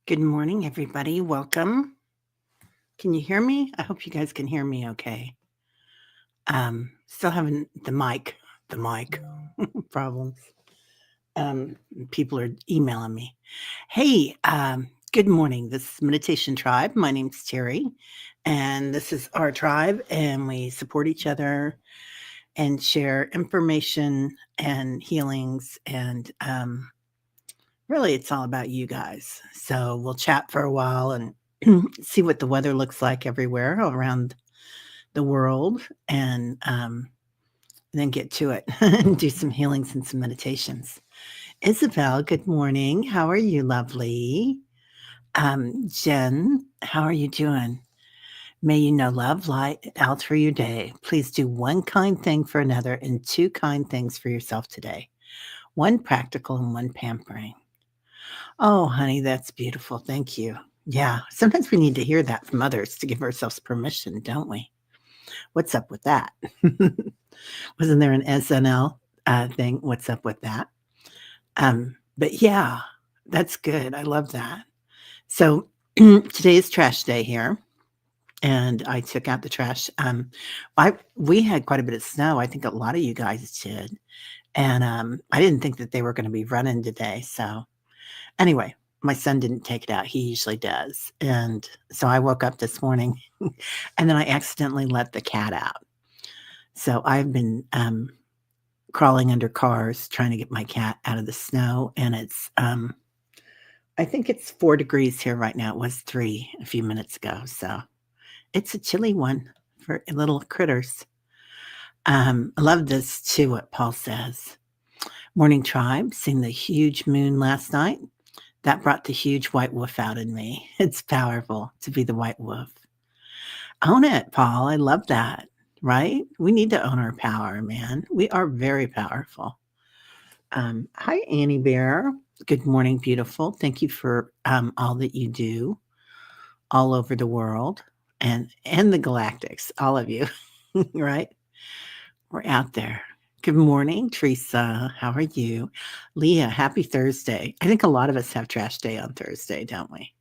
Good morning, everybody. Welcome. Can you hear me? I hope you guys can hear me okay. Still having the mic problems. Um, People are emailing me. Hey, good morning. This is Meditation Tribe. My name's Terry, and this is our tribe, and we support each other and share information and healings and really, it's all about you guys. So we'll chat for a while and see what the weather looks like everywhere around the world and then get to it and do some healings and some meditations. Isabel, good morning. How are you, lovely? Jen, how are you doing? May you know love, light out through your day. Please do one kind thing for another and two kind things for yourself today. One practical and one pampering. Oh, honey, that's beautiful. Thank you. Yeah, sometimes we need to hear that from others to give ourselves permission, don't we? What's up with that? Wasn't there an SNL thing? What's up with that? But yeah, that's good. I love that. So today is trash day here, and I took out the trash. We had quite a bit of snow. I think a lot of you guys did, and I didn't think that they were going to be running today. So anyway, my son didn't take it out. He usually does. And so I woke up this morning and then I accidentally let the cat out. So I've been crawling under cars trying to get my cat out of the snow. And I think it's 4 degrees here right now. It was 3 a few minutes ago. So it's a chilly one for little critters. I love this too, what Paul says. Morning tribe, seen the huge moon last night. That brought the huge white wolf out in me. It's powerful to be the white wolf. Own it, Paul. I love that, right? We need to own our power, man. We are very powerful. Hi, Annie Bear. Good morning, beautiful. Thank you for all that you do all over the world and the galactics, all of you, right? We're out there. Good morning, Teresa. How are you? Leah, happy Thursday. I think a lot of us have trash day on Thursday, don't we?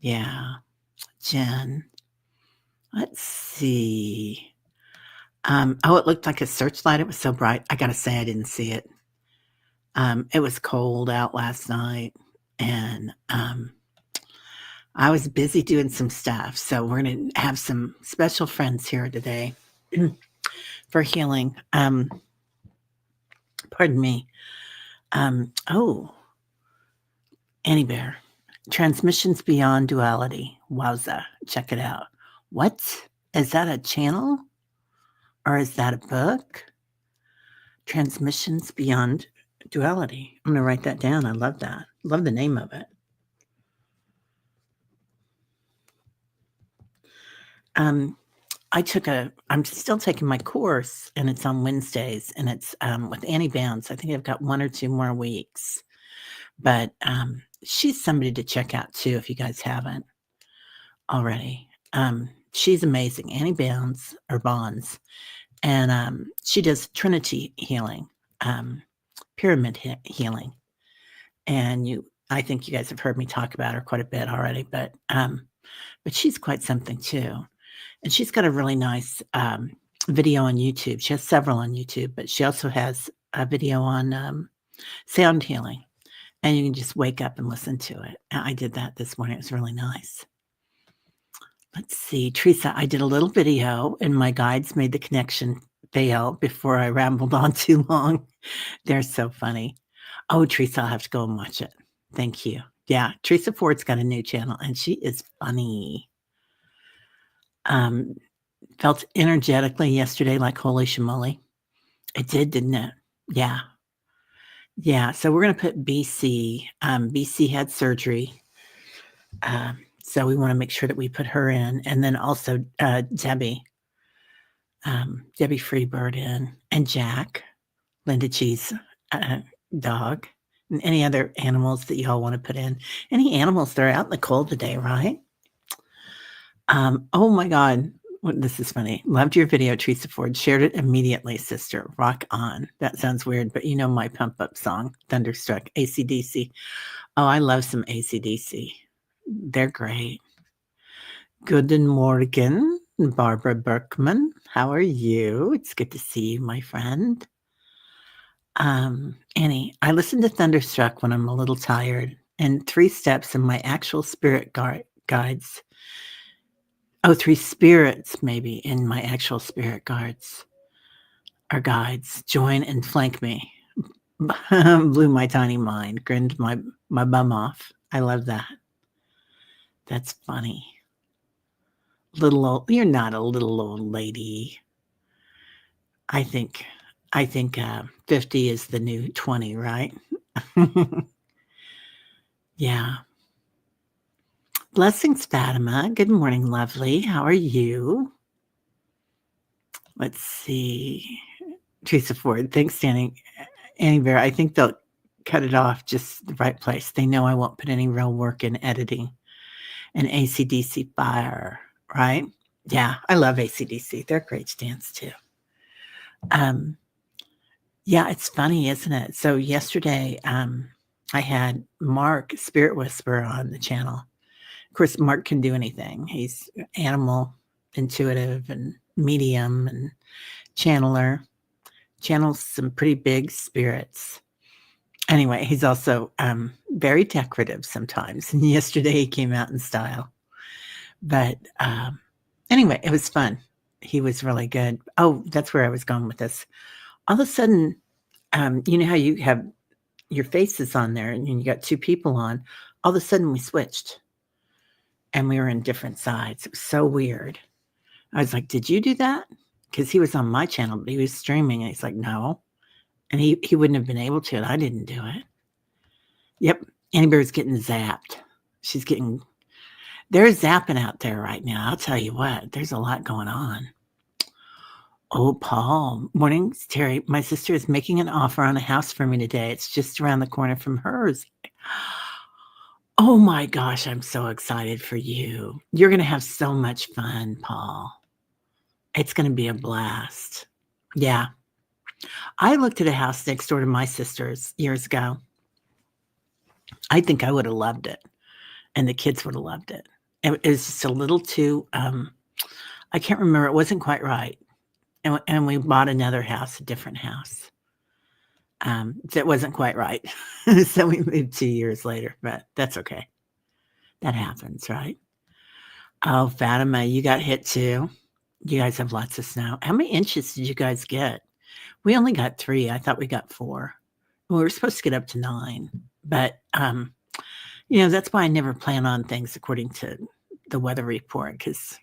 Yeah. Jen. Let's see. It looked like a searchlight. It was so bright. I gotta say I didn't see it. It was cold out last night and I was busy doing some stuff. So we're gonna have some special friends here today for healing. Pardon me. Oh, Annie Bear. Transmissions Beyond Duality. Wowza. Check it out. What? Is that a channel? Or is that a book? Transmissions Beyond Duality. I'm going to write that down. I love that. Love the name of it. I'm still taking my course and it's on Wednesdays and it's with Annie Bounce. I think I've got 1 or 2 more weeks. But she's somebody to check out too if you guys haven't already. She's amazing. Annie Bounds or Bonds. And she does Trinity healing, pyramid healing. And I think you guys have heard me talk about her quite a bit already, but she's quite something too. And she's got a really nice video on YouTube. She has several on YouTube, but she also has a video on sound healing. And you can just wake up and listen to it. I did that this morning. It was really nice. Let's see. Teresa, I did a little video and my guides made the connection fail before I rambled on too long. They're so funny. Oh, Teresa, I'll have to go and watch it. Thank you. Yeah, Teresa Ford's got a new channel and she is funny. Felt energetically yesterday like holy shamoly. It did, didn't it? Yeah. Yeah, so we're going to put BC. BC had surgery. So we want to make sure that we put her in. And then also Debbie Freebird in. And Jack, Linda Cheese dog. And any other animals that y'all want to put in. Any animals that are out in the cold today, right? Oh my God. This is funny. Loved your video, Teresa Ford. Shared it immediately, sister. Rock on. That sounds weird, but you know my pump up song, Thunderstruck, AC/DC. Oh, I love some AC/DC. They're great. Guten Morgen, Barbara Berkman. How are you? It's good to see you, my friend. Annie, I listen to Thunderstruck when I'm a little tired, and 3 steps in my actual spirit guides. Oh, 3 spirits maybe in my actual spirit guides or guides join and flank me. Blew my tiny mind, grinned my bum off. I love that. That's funny. Little old, you're not a little old lady. I think I think 50 is the new 20, right? Yeah. Blessings, Fatima. Good morning, lovely. How are you? Let's see. Teresa Ford. Thanks, Annie Bear. I think they'll cut it off just the right place. They know I won't put any real work in editing an AC/DC fire, right? Yeah, I love AC/DC. They're great stands too. Yeah, it's funny, isn't it? So yesterday, I had Mark Spirit Whisperer on the channel. Of course, Mark can do anything. He's animal, intuitive, and medium, and channeler. Channels some pretty big spirits. Anyway, he's also very decorative sometimes. And yesterday he came out in style. But anyway, it was fun. He was really good. Oh, that's where I was going with this. All of a sudden, you know how you have your faces on there and you got 2 people on. All of a sudden we switched and we were in different sides. It was so weird. I was like, "Did you do that?" Because he was on my channel, but he was streaming and he's like, "No." And he wouldn't have been able to, and I didn't do it. Yep. Annie Bear's getting zapped. She's getting they're zapping out there right now. I'll tell you what, there's a lot going on. Oh, Paul. Mornings, Terry. My sister is making an offer on a house for me today. It's just around the corner from hers. Oh my gosh, I'm so excited for you. You're going to have so much fun, Paul. It's going to be a blast. Yeah. I looked at a house next door to my sister's years ago. I think I would have loved it, and the kids would have loved it. It was just a little too, I can't remember. It wasn't quite right. And we bought another house, a different house. That wasn't quite right. So we moved 2 years later, but that's okay. That happens, right? Oh, Fatima, you got hit too. You guys have lots of snow. How many inches did you guys get? We only got 3. I thought we got 4. We were supposed to get up to 9, but that's why I never plan on things according to the weather report, because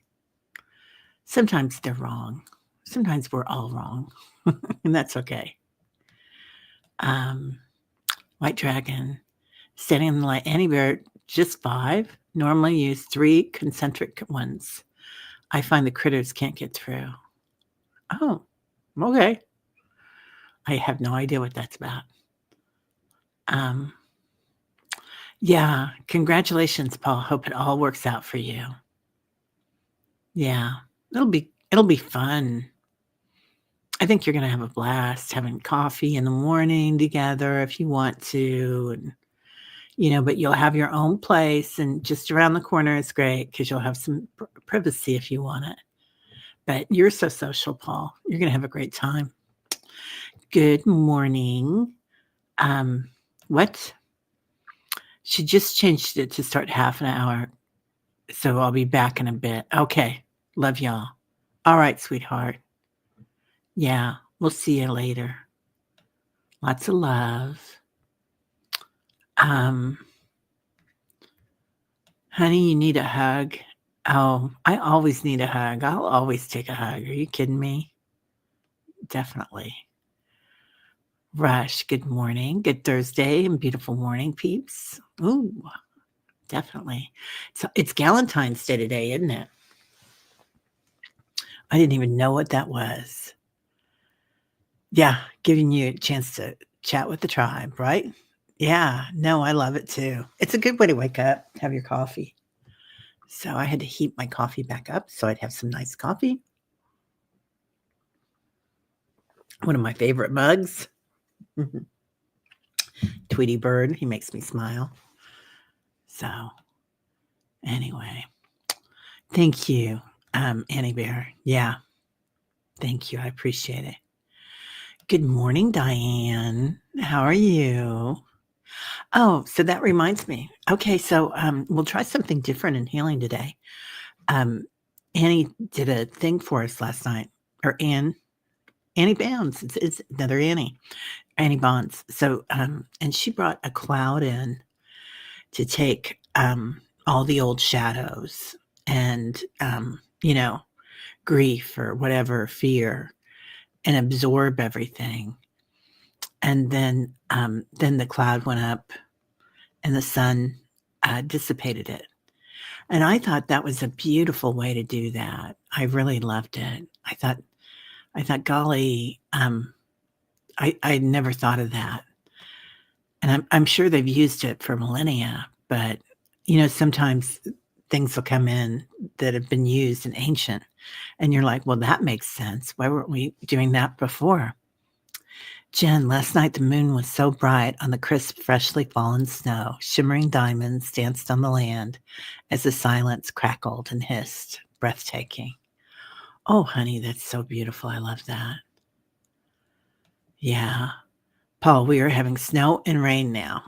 sometimes they're wrong. Sometimes we're all wrong, and that's okay. White Dragon, standing in the light. Anywhere, just 5. Normally use 3 concentric ones. I find the critters can't get through. Oh, okay. I have no idea what that's about. Yeah, congratulations, Paul. Hope it all works out for you. Yeah, it'll be fun. I think you're gonna have a blast having coffee in the morning together if you want to, and but you'll have your own place, and just around the corner is great because you'll have some privacy if you want it. But you're so social, Paul. You're gonna have a great time. Good morning. What? She just changed it to start half an hour, so I'll be back in a bit. Okay. Love y'all. All right, sweetheart. Yeah, we'll see you later. Lots of love. Honey, you need a hug. Oh, I always need a hug. I'll always take a hug. Are you kidding me? Definitely. Rush, good morning. Good Thursday and beautiful morning, peeps. Ooh, definitely. So it's Galentine's Day today, isn't it? I didn't even know what that was. Yeah, giving you a chance to chat with the tribe, right? Yeah, no, I love it too. It's a good way to wake up, have your coffee. So I had to heat my coffee back up so I'd have some nice coffee. One of my favorite mugs. Tweety Bird, he makes me smile. So, anyway, thank you, Annie Bear. Yeah, thank you. I appreciate it. Good morning, Diane. How are you? Oh, so that reminds me. Okay, so we'll try something different in healing today. Um, Annie did a thing for us last night, or Annie Bounds. It's another Annie Bonds. So, and she brought a cloud in to take all the old shadows and grief or whatever, fear, and absorb everything. And then the cloud went up and the sun dissipated it. And I thought that was a beautiful way to do that. I really loved it. I thought, golly, I never thought of that. And I'm sure they've used it for millennia, but sometimes things will come in that have been used in ancient, and you're like, well, that makes sense. Why weren't we doing that before? Jen, last night the moon was so bright on the crisp, freshly fallen snow. Shimmering diamonds danced on the land as the silence crackled and hissed. Breathtaking. Oh, honey, that's so beautiful. I love that. Yeah. Paul, we are having snow and rain now.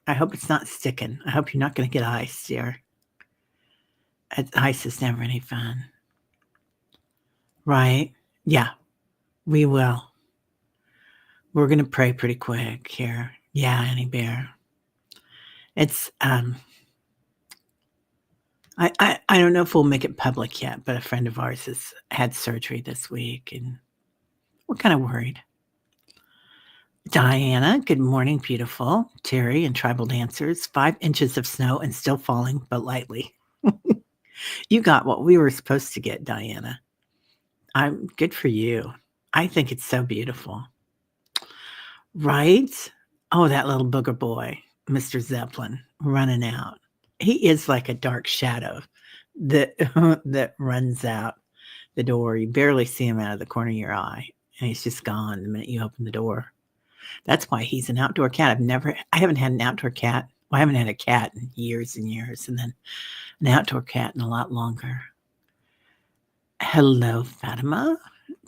I hope it's not sticking. I hope you're not going to get ice, dear. Ice is never any fun. Right? Yeah, we will. We're going to pray pretty quick here. Yeah, Annie Bear. It's, I don't know if we'll make it public yet, but a friend of ours has had surgery this week, and we're kind of worried. Diana, good morning, beautiful. Terry and Tribal Dancers, 5 inches of snow and still falling, but lightly. You got what we were supposed to get, Diana. I'm good for you. I think it's so beautiful. Right? Oh, that little booger boy, Mr. Zeppelin, running out. He is like a dark shadow that that runs out the door. You barely see him out of the corner of your eye, and he's just gone the minute you open the door. That's why he's an outdoor cat. I haven't had an outdoor cat. Well, I haven't had a cat in years and years, and then an outdoor cat in a lot longer. Hello, Fatima.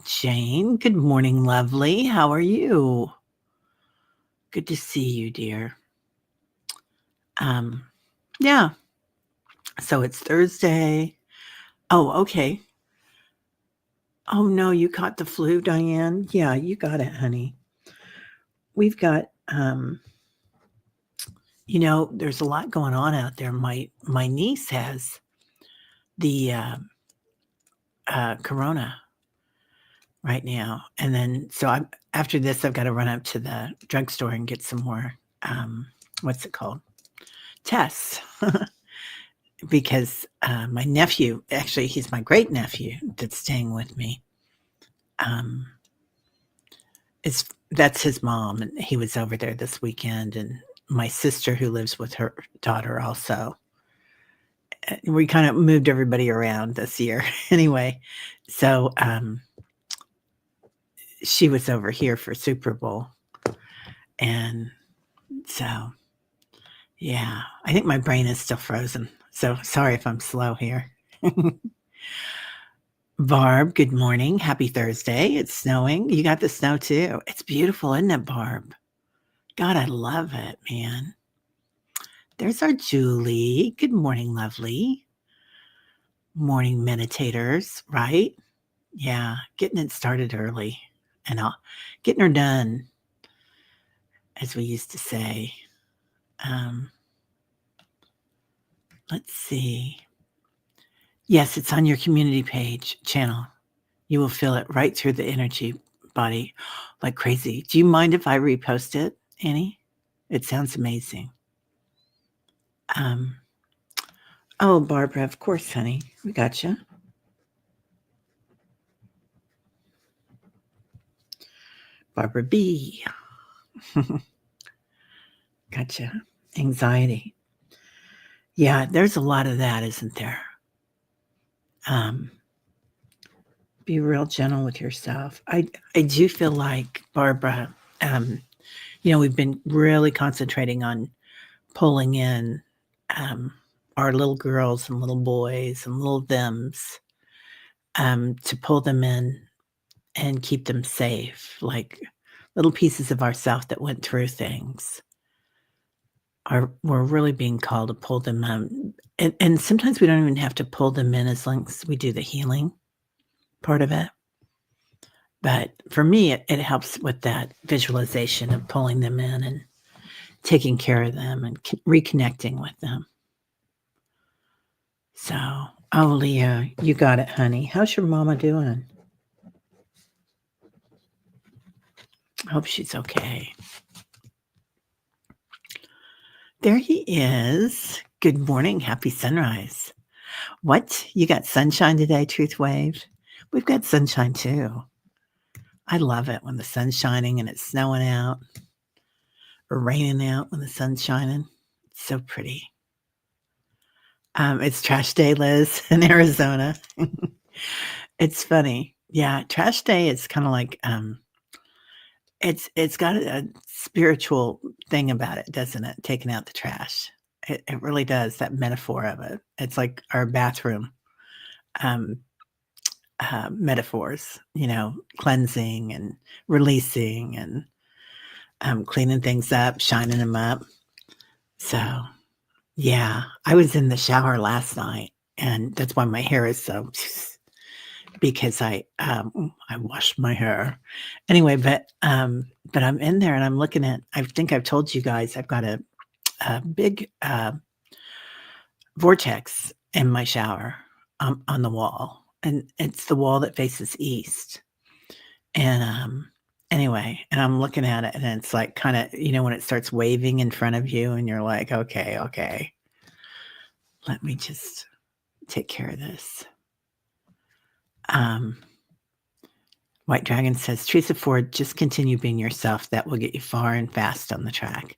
Jane, good morning, lovely. How are you? Good to see you, dear. Yeah. So it's Thursday. Oh, okay. Oh no, you caught the flu, Diane? Yeah, you got it, honey. We've got there's a lot going on out there. My niece has the corona right now. And then so after this I've got to run up to the drugstore and get some more what's it called? Tests. Because my nephew, actually he's my great nephew that's staying with me. That's his mom, and he was over there this weekend, and my sister who lives with her daughter also. We kind of moved everybody around this year anyway. So she was over here for Super Bowl. And so, yeah, I think my brain is still frozen. So sorry if I'm slow here. Barb, good morning. Happy Thursday. It's snowing. You got the snow too. It's beautiful, isn't it, Barb? God, I love it, man. There's our Julie. Good morning, lovely. Morning meditators, right? Yeah, getting it started early and getting her done, as we used to say. Let's see. Yes, it's on your community page channel. You will feel it right through the energy body like crazy. Do you mind if I repost it, Annie? It sounds amazing. Oh, Barbara, of course, honey. We got you. Barbara B. Gotcha. Anxiety. Yeah, there's a lot of that, isn't there? Be real gentle with yourself. I do feel like, Barbara, we've been really concentrating on pulling in our little girls and little boys and little thems, to pull them in and keep them safe, like little pieces of ourself that went through things. We're really being called to pull them and sometimes we don't even have to pull them in as long as we do the healing part of it. But for me, it helps with that visualization of pulling them in and taking care of them and reconnecting with them. So, oh, Leah, you got it, honey. How's your mama doing? I hope she's okay. There he is. Good morning. Happy sunrise. What? You got sunshine today, Truth Wave? We've got sunshine too. I love it when the sun's shining and it's snowing out or raining out when the sun's shining. It's so pretty. It's trash day, Liz, in Arizona. It's funny. Yeah, trash day is kind of like it's got a spiritual thing about it, doesn't it? Taking out the trash. It really does, that metaphor of it. It's like our bathroom um, metaphors, cleansing and releasing and cleaning things up, shining them up. So, yeah, I was in the shower last night, and that's why my hair is so because I washed my hair. Anyway, but I'm in there and I'm looking at I think I've told you guys I've got a big vortex in my shower on the wall, and it's the wall that faces east. And anyway, and I'm looking at it and it's like kind of, when it starts waving in front of you and you're like, okay, let me just take care of this. White Dragon says, Teresa Ford, just continue being yourself. That will get you far and fast on the track.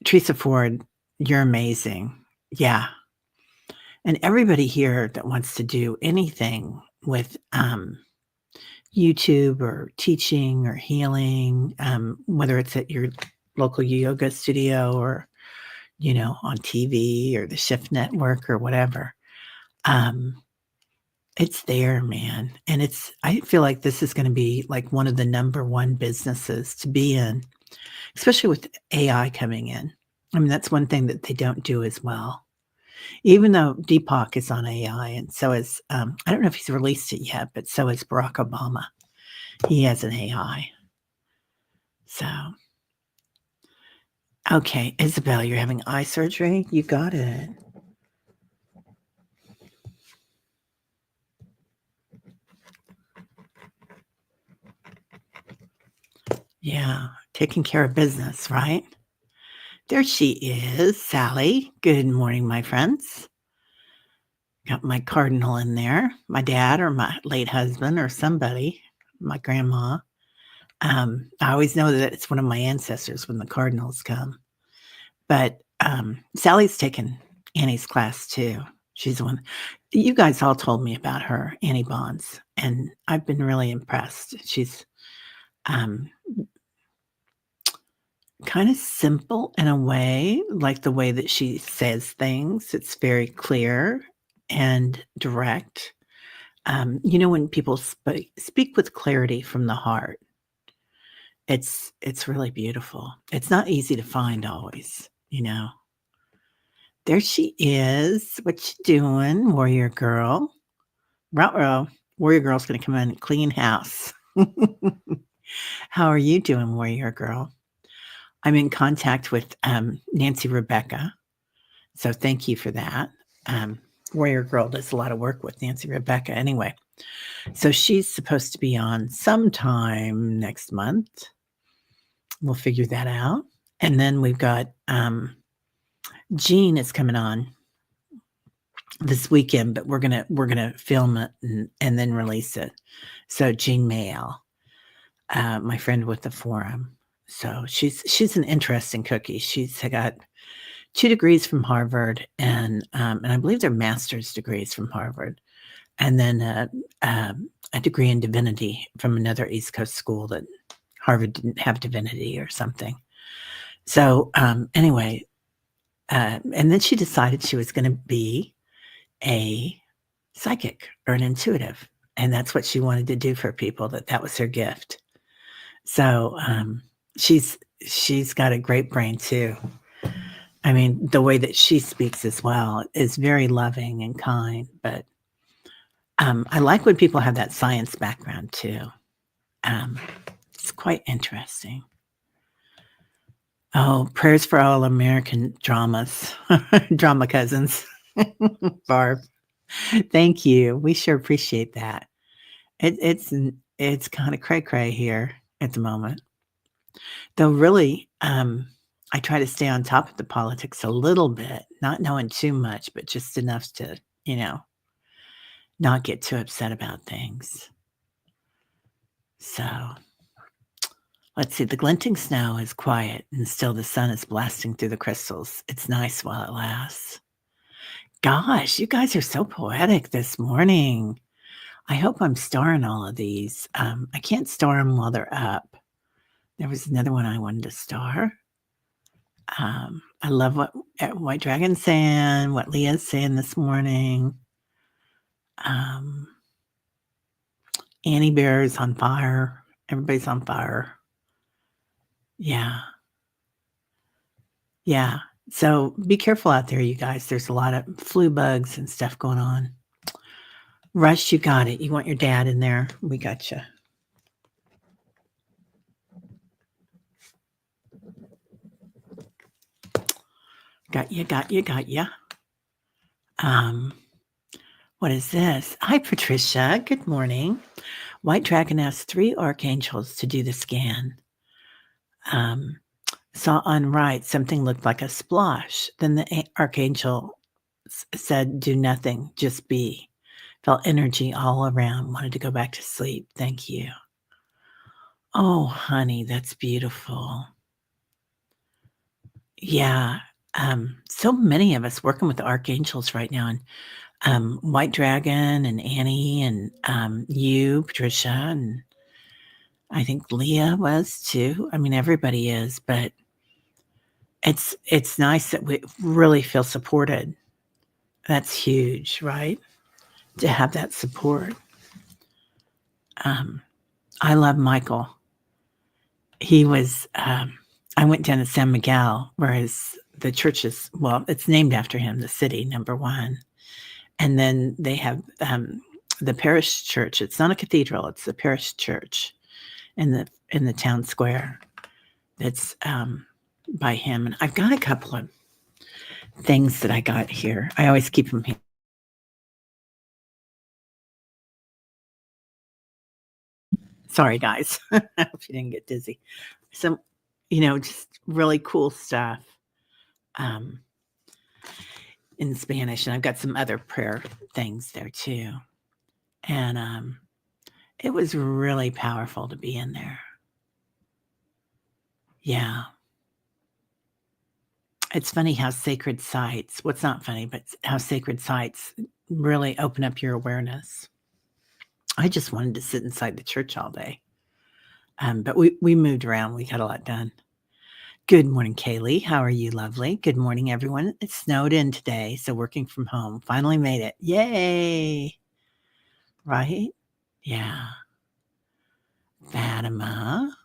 Teresa Ford, you're amazing. Yeah. And everybody here that wants to do anything with YouTube or teaching or healing, whether it's at your local yoga studio or, on TV or the Shift Network or whatever, it's there, man. And I feel like this is going to be like one of the number one businesses to be in, especially with AI coming in. I mean, that's one thing that they don't do as well. Even though Deepak is on AI, and so is, I don't know if he's released it yet, but so is Barack Obama. He has an AI. So, okay, Isabel, you're having eye surgery? You got it. Yeah, taking care of business, right? There she is, Sally. Good morning, my friends. Got my cardinal in there, my dad or my late husband or somebody, my grandma. I always know that it's one of my ancestors when the cardinals come. But Sally's taken Annie's class too. She's the one. You guys all told me about her, Annie Bonds, and I've been really impressed. She's kind of simple in a way, like the way that she says things. It's very clear and direct. When people speak with clarity from the heart, it's really beautiful. It's not easy to find always, There she is. What you doing, warrior girl? Ruh-roh. Warrior girl's going to come in and clean house. How are you doing, warrior girl? I'm in contact with Nancy Rebecca. So thank you for that. Warrior Girl does a lot of work with Nancy Rebecca anyway. So she's supposed to be on sometime next month. We'll figure that out. And then we've got Jean is coming on this weekend, but we're gonna film it and then release it. So Jean Mayall, my friend with the forum. So she's an interesting cookie. She's got 2 degrees from Harvard and I believe they're master's degrees from Harvard, and then a degree in divinity from another East Coast school that Harvard didn't have divinity or something. So anyway, And then she decided she was gonna be a psychic or an intuitive, and that's what she wanted to do for people, that was her gift. So, she's got a great brain too. I mean, the way that she speaks as well is very loving and kind, but, I like when people have that science background too. Um, it's quite interesting. Oh, prayers for all American dramas, drama cousins. Barb, thank you. We sure appreciate that. It's kinda cray cray here at the moment. Though really, I try to stay on top of the politics a little bit, not knowing too much, but just enough to, you know, not get too upset about things. So, let's see, the glinting snow is quiet and still the sun is blasting through the crystals. It's nice while it lasts. Gosh, you guys are so poetic this morning. I hope I'm starring all of these. I can't star them while they're up. There was another one I wanted to star. I love what White Dragon's saying, what Leah's saying this morning. Um, Annie Bear is on fire. Everybody's on fire. Yeah. Yeah. So be careful out there, you guys. There's a lot of flu bugs and stuff going on. Rush, you got it. You want your dad in there? We got you. Got you, got you, got you. What is this? Hi, Patricia. Good morning. White Dragon asked 3 archangels to do the scan. Saw on right something looked like a splosh. Then the archangel said, "Do nothing, just be." Felt energy all around. Wanted to go back to sleep. Thank you. Oh, honey, that's beautiful. Yeah. So many of us working with the archangels right now, and White Dragon and Annie and you, Patricia, and I think Leah was too. I mean, everybody is, but it's nice that we really feel supported. That's huge, right? To have that support. I love Michael. He was, I went down to San Miguel, whereas the church is, well, it's named after him, the city, number one. And then they have the parish church. It's not a cathedral, it's the parish church in the town square that's by him. And I've got a couple of things that I got here. I always keep them here. Sorry, guys. I hope you didn't get dizzy. Some, just really cool stuff um, in Spanish. And I've got some other prayer things there too. And it was really powerful to be in there. Yeah. It's funny how sacred sites, what's not funny, but how sacred sites really open up your awareness. I just wanted to sit inside the church all day. But we moved around. We got a lot done. Good morning, Kaylee. How are you, lovely? Good morning, everyone. It snowed in today, so working from home. Finally made it. Yay! Right? Yeah. Fatima.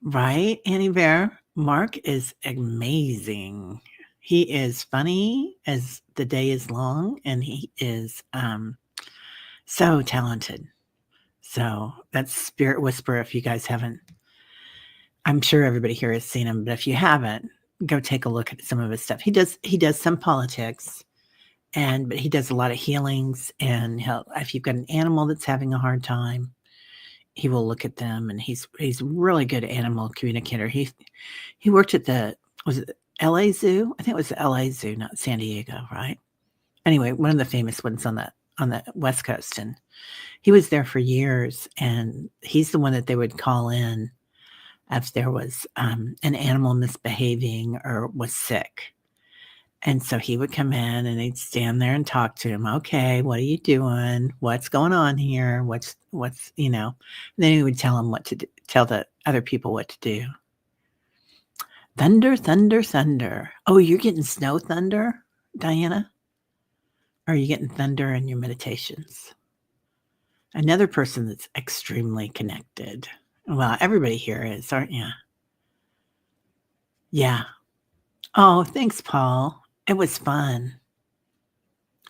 Right, Annie Bear? Mark is amazing. He is funny as the day is long, and he is so talented. So that's Spirit Whisperer. If you guys haven't, I'm sure everybody here has seen him, but if you haven't, go take a look at some of his stuff. He does some politics, but he does a lot of healings. And if you've got an animal that's having a hard time, he will look at them, and he's really good animal communicator. He worked at was it LA Zoo? I think it was the LA Zoo, not San Diego, right? Anyway, one of the famous ones on the West Coast, and he was there for years, and he's the one that they would call in if there was an animal misbehaving or was sick. And so he would come in and he'd stand there and talk to him. Okay, what are you doing? What's going on here? And then he would tell him what to do, tell the other people what to do. Thunder, thunder, thunder. Oh, you're getting snow thunder, Diana? Or are you getting thunder in your meditations? Another person that's extremely connected. Well, everybody here is, aren't you? Yeah. Oh, thanks, Paul. It was fun.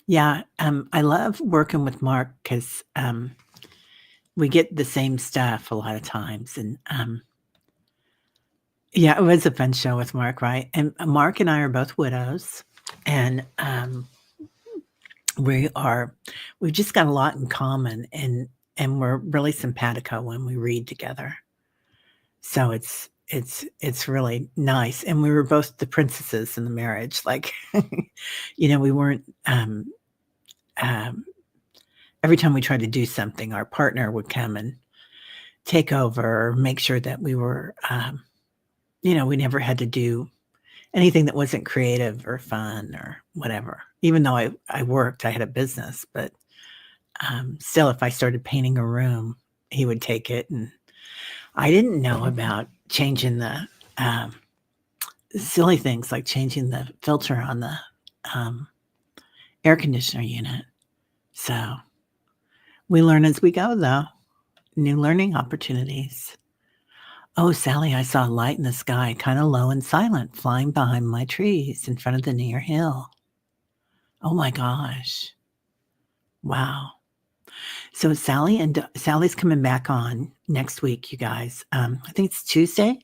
Yeah, I love working with Mark because we get the same stuff a lot of times, and yeah, it was a fun show with Mark, right? And Mark and I are both widows, and we've just got a lot in common, and we're really simpatico when we read together. So it's really nice, and we were both the princesses in the marriage, like, we weren't, um every time we tried to do something, our partner would come and take over or make sure that we were, we never had to do anything that wasn't creative or fun or whatever. Even though I worked, I had a business, but still, if I started painting a room, he would take it. And I didn't know about changing the silly things like changing the filter on the um, air conditioner unit. So we learn as we go, though. New learning opportunities. Oh, Sally, I saw a light in the sky, kind of low and silent, flying behind my trees in front of the near hill. Oh my gosh. Wow. So Sally's coming back on next week, you guys. I think it's Tuesday,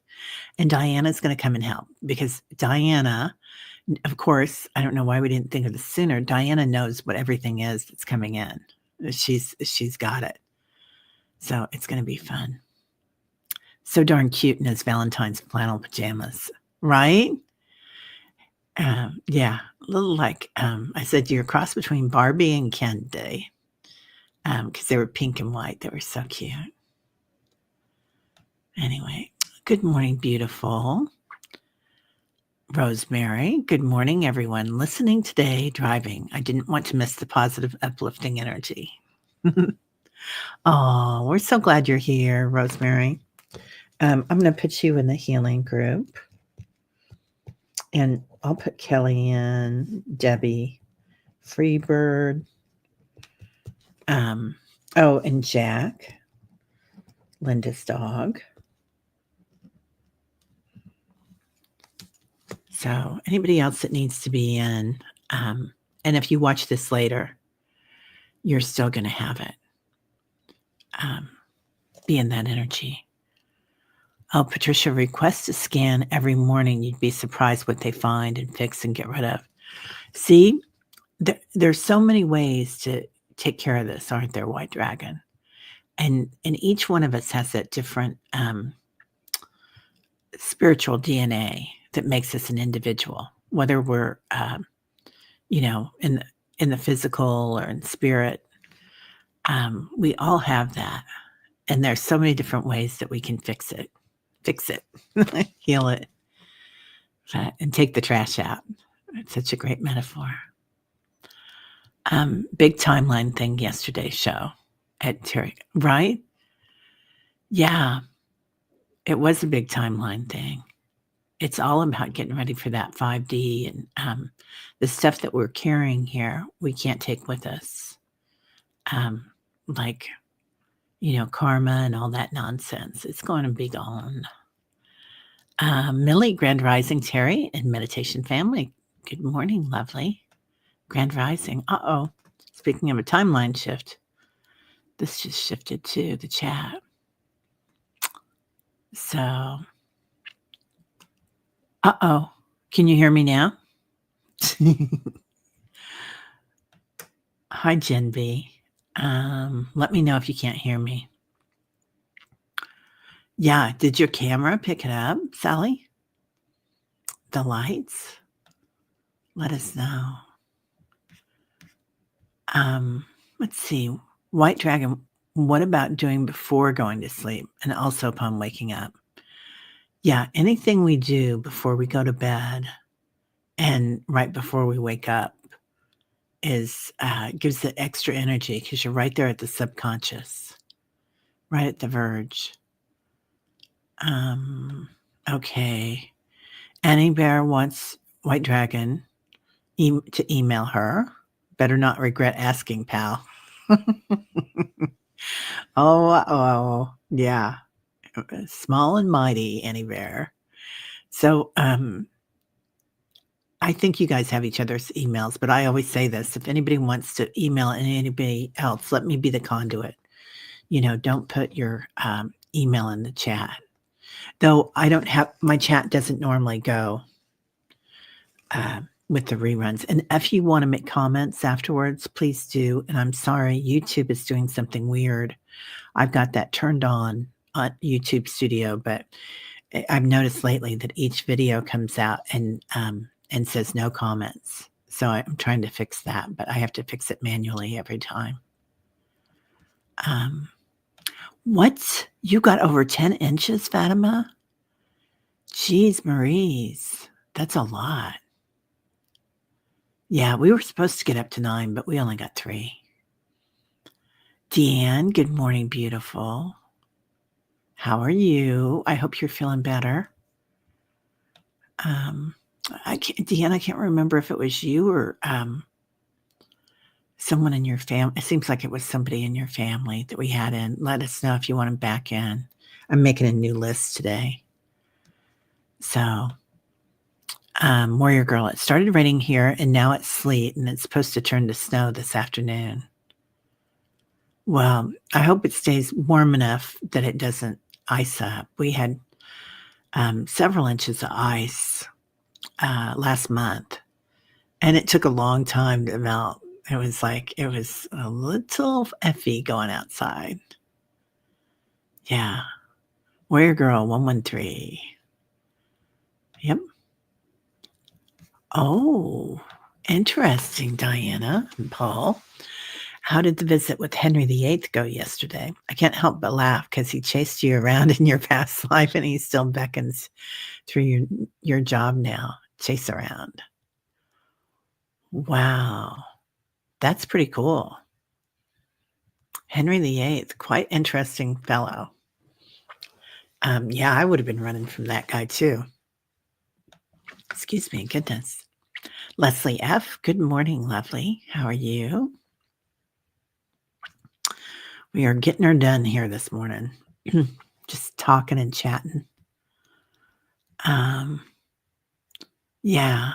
and Diana's going to come and help because Diana, of course, I don't know why we didn't think of this sooner. Diana knows what everything is that's coming in. She's got it. So it's going to be fun. So darn cute in his Valentine's flannel pajamas, right? Yeah, a little like I said, you're a cross between Barbie and Ken Day. Because they were pink and white. They were so cute. Anyway, good morning, beautiful. Rosemary, good morning, everyone. Listening today, driving. I didn't want to miss the positive, uplifting energy. Oh, we're so glad you're here, Rosemary. I'm going to put you in the healing group. And I'll put Kelly in, Debbie, Freebird. And Jack, Linda's dog. So anybody else that needs to be in, and if you watch this later, you're still going to have it. Be in that energy. Oh, Patricia, request a scan every morning. You'd be surprised what they find and fix and get rid of. See, there's so many ways to take care of this, aren't there, White Dragon? And each one of us has that different spiritual DNA that makes us an individual, whether we're, in the physical or in spirit. We all have that. And there's so many different ways that we can fix it, heal it, and take the trash out. It's such a great metaphor. Big timeline thing yesterday's show at Terry, right? Yeah, it was a big timeline thing. It's all about getting ready for that 5D and the stuff that we're carrying here, we can't take with us. Like, karma and all that nonsense. It's going to be gone. Millie, Grand Rising, Terry, and Meditation Family. Good morning, lovely. Grand Rising. Uh-oh. Speaking of a timeline shift, this just shifted to the chat. So, uh-oh. Can you hear me now? Hi, Jen B. Let me know if you can't hear me. Yeah, did your camera pick it up, Sally? The lights? Let us know. Let's see. White Dragon, what about doing before going to sleep and also upon waking up? Yeah, anything we do before we go to bed and right before we wake up is gives the extra energy because you're right there at the subconscious, right at the verge. Okay. Annie Bear wants White Dragon to email her. Better not regret asking, pal. Oh, yeah. Small and mighty, Annie Bear. So, I think you guys have each other's emails, but I always say this, if anybody wants to email anybody else, let me be the conduit. Don't put your, email in the chat. Though I don't have my chat doesn't normally go, with the reruns. And if you wanna make comments afterwards, please do. And I'm sorry, YouTube is doing something weird. I've got that turned on YouTube Studio, but I've noticed lately that each video comes out and says no comments. So I'm trying to fix that, but I have to fix it manually every time. What? You got over 10 inches, Fatima? Jeez Maurice, that's a lot. Yeah, we were supposed to get up to 9, but we only got 3. Deanne, good morning, beautiful. How are you? I hope you're feeling better. Deanne, I can't remember if it was you or someone in your family. It seems like it was somebody in your family that we had in. Let us know if you want them back in. I'm making a new list today. So, Warrior Girl, it started raining here and now it's sleet and it's supposed to turn to snow this afternoon. Well, I hope it stays warm enough that it doesn't ice up. We had several inches of ice last month, and it took a long time to melt. It was a little effy going outside. Yeah. Warrior Girl 113. Yep. Oh, interesting, Diana and Paul. How did the visit with Henry VIII go yesterday? I can't help but laugh because he chased you around in your past life and he still beckons through your job now. Chase around. Wow. That's pretty cool. Henry VIII, quite interesting fellow. Yeah, I would have been running from that guy too. Excuse me, goodness. Leslie F., good morning, lovely. How are you? We are getting her done here this morning. Just talking and chatting. Yeah.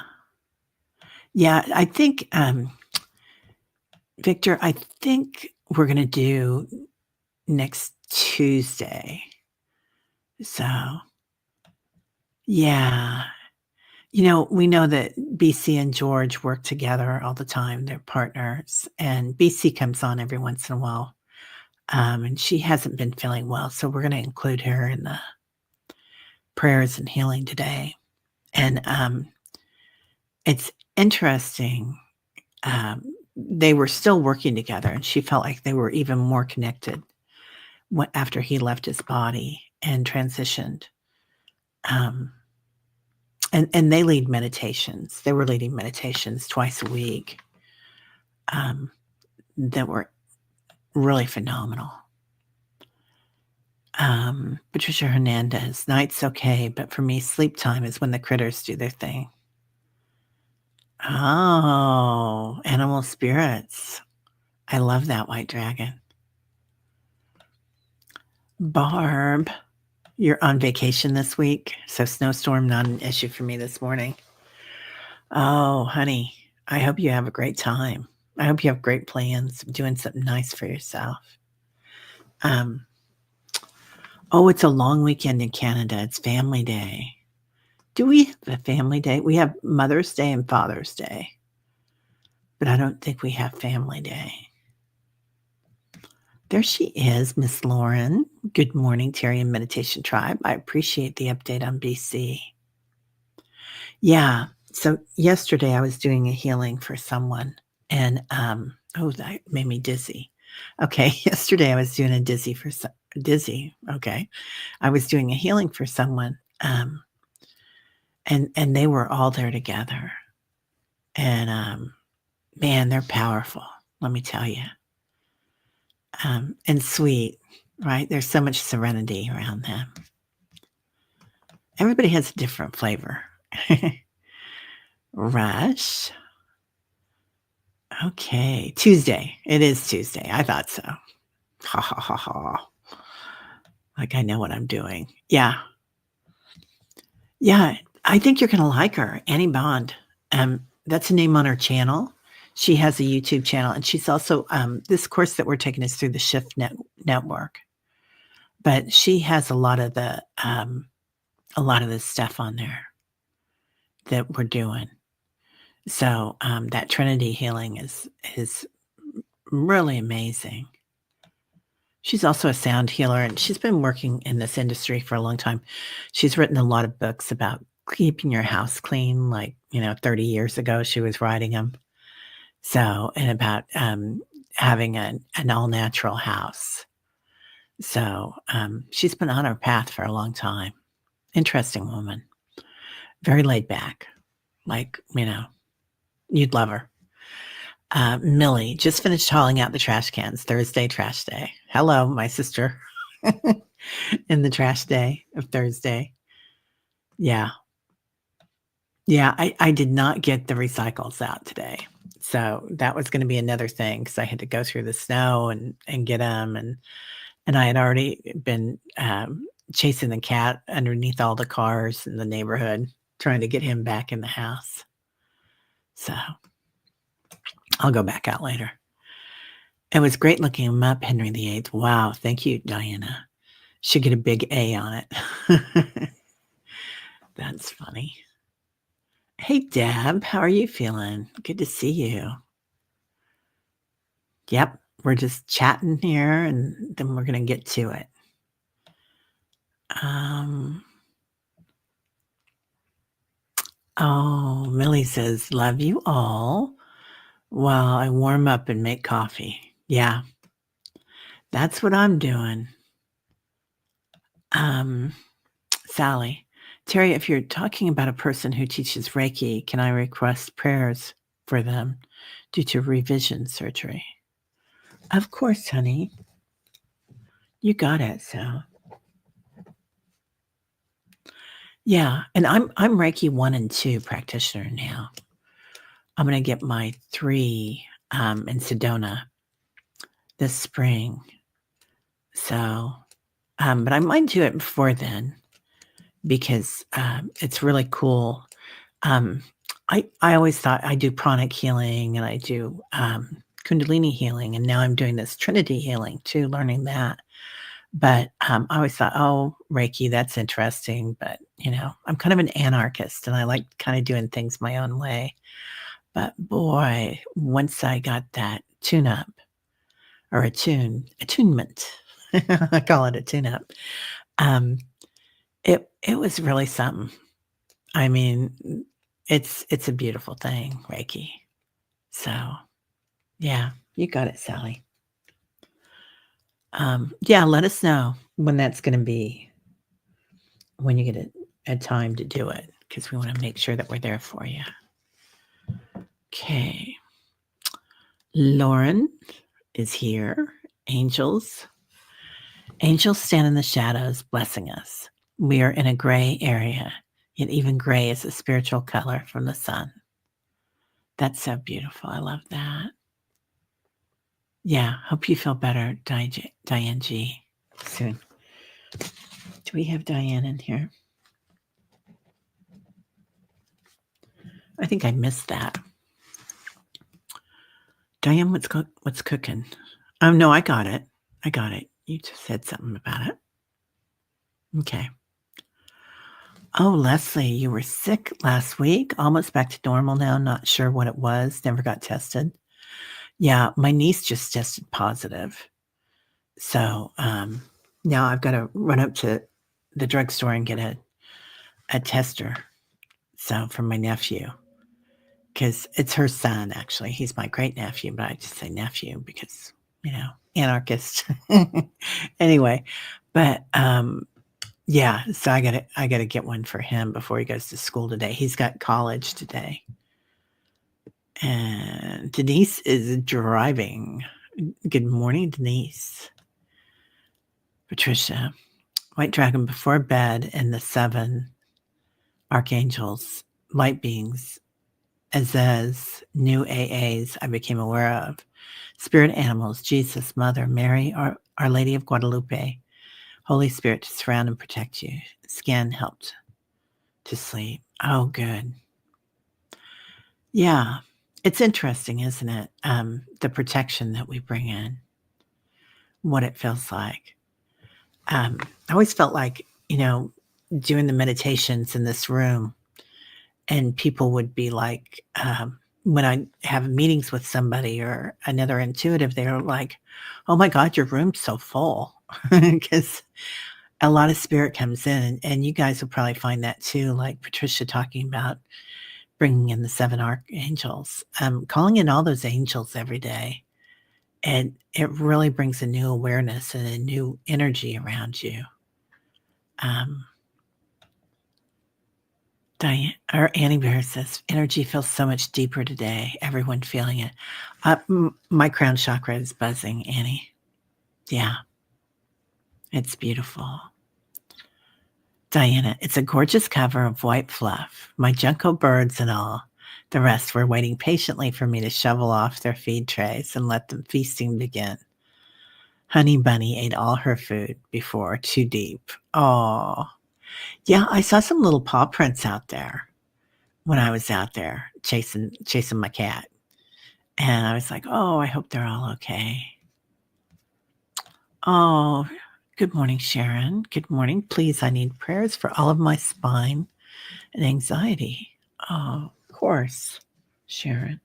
Yeah, I think, Victor, I think we're going to do next Tuesday. So, yeah. We know that BC and George work together all the time. They're partners. And BC comes on every once in a while. And she hasn't been feeling well. So we're going to include her in the prayers and healing today. And it's interesting. They were still working together, and she felt like they were even more connected after he left his body and transitioned. And they lead meditations. They were leading meditations twice a week that were really phenomenal. Patricia Hernandez, night's okay, but for me, sleep time is when the critters do their thing. Oh, animal spirits. I love that, White Dragon. Barb, you're on vacation this week, so snowstorm not an issue for me this morning. Oh, honey, I hope you have a great time. I hope you have great plans of doing something nice for yourself. Oh, it's a long weekend in Canada. It's Family Day. Do we have a Family Day? We have Mother's Day and Father's Day, but I don't think we have Family Day. There she is, Miss Lauren. Good morning, Terry and Meditation Tribe. I appreciate the update on BC. Yeah, so yesterday I was doing a healing for someone, and that made me dizzy. Okay, yesterday I was doing a dizzy. Okay, I was doing a healing for someone, and they were all there together, and man, they're powerful. Let me tell you, and sweet, right? There's so much serenity around them. Everybody has a different flavor. Rush. Okay. Tuesday. It is Tuesday. I thought so. Ha ha ha ha. Like I know what I'm doing. Yeah. Yeah. I think you're gonna like her, Annie Bond. That's a name on her channel. She has a YouTube channel, and she's also this course that we're taking is through the Network. But she has a lot of the stuff on there that we're doing. So that Trinity healing is really amazing. She's also a sound healer, and she's been working in this industry for a long time. She's written a lot of books about keeping your house clean, like, 30 years ago, she was writing them. So, and about having an all natural house. So, she's been on her path for a long time. Interesting woman. Very laid back. Like, you'd love her. Millie just finished hauling out the trash cans. Thursday trash day. Hello, my sister. In the trash day of Thursday. Yeah. Yeah, I did not get the recycles out today. So that was gonna be another thing because I had to go through the snow and get them, and I had already been, chasing the cat underneath all the cars in the neighborhood, trying to get him back in the house. So I'll go back out later. It was great looking him up, Henry VIII. Wow, thank you, Diana. Should get a big A on it. That's funny. Hey, Deb, how are you feeling? Good to see you. Yep, we're just chatting here, and then we're gonna get to it. Oh, Millie says, "Love you all while I warm up and make coffee." Yeah, that's what I'm doing. Sally, Terry, if you're talking about a person who teaches Reiki, can I request prayers for them due to revision surgery? Of course, honey. You got it, so. Yeah, and I'm Reiki 1 and 2 practitioner now. I'm gonna get my 3, in Sedona this spring. So, but I might do it before then because, it's really cool. I always thought I do pranic healing and I do, Kundalini healing, and now I'm doing this Trinity healing too, learning that. But, I always thought, "Oh, Reiki, that's interesting," but, I'm kind of an anarchist, and I like kinda doing things my own way. But boy, once I got that tune-up or attunement, I call it a tune-up, um, it was really something. I mean, it's a beautiful thing, Reiki. So, yeah, you got it, Sally. Yeah, let us know when that's gonna be, when you get a time to do it, because we wanna make sure that we're there for you. Okay. Lauren is here. Angels. Angels stand in the shadows, blessing us. We are in a gray area, yet even gray is a spiritual color from the sun. That's so beautiful. I love that. Yeah, hope you feel better, Diane G, soon. Do we have Diane in here? I think I missed that. Diane, what's cooking? Oh, no, I got it. I got it. You just said something about it. Okay. Oh, Leslie, you were sick last week, almost back to normal now, not sure what it was, never got tested. Yeah, my niece just tested positive. So, now I've gotta run up to the drugstore and get a tester, so for my nephew, because it's her son, actually. He's my great nephew, but I just say nephew because, anarchist. Anyway, but, yeah, so I gotta get one for him before he goes to school today. He's got college today. And Denise is driving. Good morning, Denise. Patricia, White Dragon before bed and the 7 archangels, light beings, as new AAs I became aware of, spirit animals, Jesus, Mother, Mary, Our Lady of Guadalupe, Holy Spirit to surround and protect you. Scan helped to sleep. Oh, good. Yeah. It's interesting, isn't it? The protection that we bring in, what it feels like. I always felt like, doing the meditations in this room, and people would be like, when I have meetings with somebody or another intuitive, they're like, oh my God, your room's so full. Because a lot of spirit comes in, and you guys will probably find that too, like Patricia talking about bringing in the 7 archangels, calling in all those angels every day. And it really brings a new awareness and a new energy around you. Diane or Annie Bear says, energy feels so much deeper today. Everyone feeling it. My crown chakra is buzzing, Annie. Yeah. It's beautiful. Diana, it's a gorgeous cover of white fluff. My junco birds and all. The rest were waiting patiently for me to shovel off their feed trays and let the feasting begin. Honey Bunny ate all her food before too deep. Oh, yeah, I saw some little paw prints out there when I was out there chasing my cat. And I was like, oh, I hope they're all okay. Oh, good morning, Sharon. Good morning. Please, I need prayers for all of my spine and anxiety. Oh, of course, Sharon.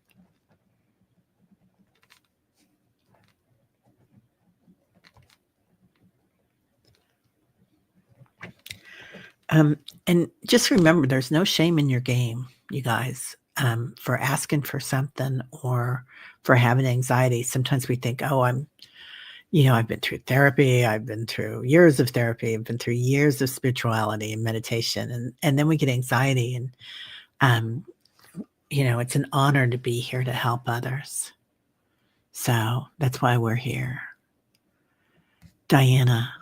And just remember, there's no shame in your game, you guys, for asking for something or for having anxiety. Sometimes we think, oh, I've been through therapy. I've been through years of therapy. I've been through years of spirituality and meditation. And then we get anxiety. And, it's an honor to be here to help others. So that's why we're here. Diana,